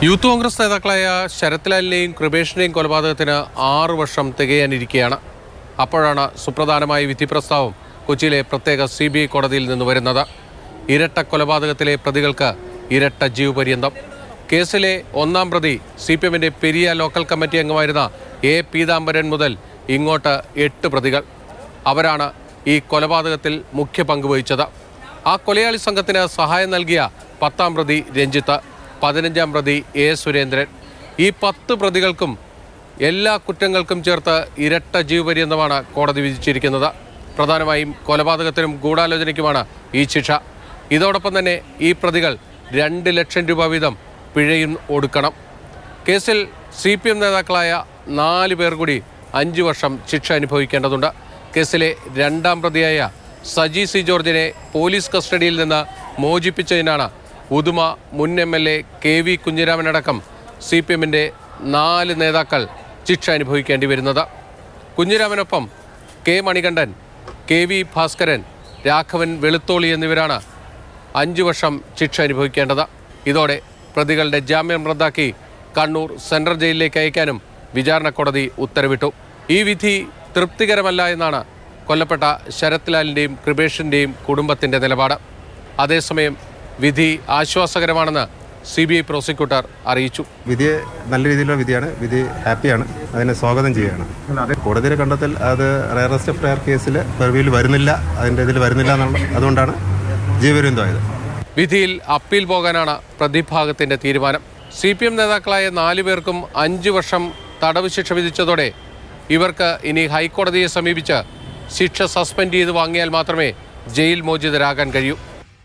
Youth Congress നേതാക്കളായ ശരത് ലാലിനെയും കൃപേഷിനെയും കൊലപാതകത്തിന് 6 വർഷം തികയാനിരിക്കുകയാണ്. അപ്പോഴാണ് സുപ്രധാനമായ വിധി പ്രസ്താവം കൊച്ചിയിലെ പ്രത്യേക CBI കോടതിയിൽ നിന്ന് വരുന്നത്. ഇരട്ട കൊലപാതകത്തിലെ പ്രതികൾക്ക് ഇരട്ട ജീവപര്യന്തം. കേസിലെ ഒന്നാം പ്രതി CPMന്റെ പെരിയ ലോക്കൽ കമ്മിറ്റി അംഗമായിരുന്ന A. പീതാംബരൻ മുതൽ ഇങ്ങോട്ട് 8 പ്രതികൾ. അവരാണ് ഈ കൊലപാതകത്തിൽ മുഖ്യ പങ്ക് വഹിച്ചത്. ആ കൊലയാളി സംഘത്തിന് സഹായം നൽകിയ 10ാം പ്രതി രഞ്ജിത്ത്, 15ാം പ്രതി A. സുരേന്ദ്രൻ. ഈ 10 പ്രതികൾക്കും എല്ലാ കുറ്റങ്ങൾക്കും ചേർത്ത് ഇരട്ട ജീവപര്യന്തമാണ് കോടതി വിധിച്ചിരിക്കുന്നത്. പ്രധാനമായും കൊലപാതകത്തിനും ഗൂഢാലോചനയ്ക്കുമാണ് ഈ ശിക്ഷ. ഇതോടൊപ്പം തന്നെ ഈ പ്രതികൾ 2 ലക്ഷം രൂപ വീതം പിഴയും ഒടുക്കണം. കേസിൽ CPM നേതാക്കളായ 4 പേർ കൂടി 5 വർഷം ശിക്ഷ അനുഭവിക്കേണ്ടതുണ്ട്. കേസിലെ 2ാം പ്രതിയായ സജി സി ജോർജിനെ പോലീസ് കസ്റ്റഡിയിൽ നിന്ന് മോചിപ്പിച്ചതിനാണ് ഉദുമ മുൻ MLA KV കുഞ്ഞിരാമനടക്കം CPMന്റെ 4 നേതാക്കൾ ശിക്ഷ അനുഭവിക്കേണ്ടി വരുന്നത്. കുഞ്ഞിരാമനൊപ്പം K. മണികണ്ഠൻ, KV ഭാസ്കരൻ, രാഘവൻ വെളുത്തോളി എന്നിവരാണ് 5 വർഷം ശിക്ഷ അനുഭവിക്കേണ്ടത്. ഇതോടെ പ്രതികളുടെ ജാമ്യം റദ്ദാക്കി കണ്ണൂർ സെൻട്രൽ ജയിലിലേക്ക് അയക്കാനും വിചാരണ കോടതി ഉത്തരവിട്ടു. ഈ വിധി തൃപ്തികരമല്ല എന്നാണ് കൊല്ലപ്പെട്ട ശരത് ലാലിൻ്റെയും കൃപേഷിൻ്റെയും കുടുംബത്തിൻ്റെ നിലപാട്. അതേസമയം വിധി ആശ്വാസകരമാണെന്ന് CBI പ്രോസിക്യൂട്ടർ അറിയിച്ചു. വിധിയെ നല്ല രീതിയിലുള്ള വിധിയാണ്, വിധി ഹാപ്പിയാണ്, അതിനെ സ്വാഗതം ചെയ്യുകയാണ്. കോടതിയുടെ കണ്ടെത്തൽ അത് റയറസ്റ്റ് ഓഫ് റയർ കേസിൽ പെർവിയിൽ വരുന്നില്ല, അതിൻ്റെ ഇതിൽ വരുന്നില്ല അതുകൊണ്ടാണ് ജീവപര്യന്തമായത്. വിധിയിൽ അപ്പീൽ പോകാനാണ് പ്രതിഭാഗത്തിൻ്റെ തീരുമാനം. CPM നേതാക്കളായ 4 പേർക്കും 5 വർഷം തടവ് ശിക്ഷ വിധിച്ചതോടെ ഇവർക്ക് ഇനി ഹൈക്കോടതിയെ സമീപിച്ച് ശിക്ഷ സസ്പെൻഡ് ചെയ്ത് വാങ്ങിയാൽ മാത്രമേ ജയിൽ മോചിതരാകാൻ കഴിയൂ.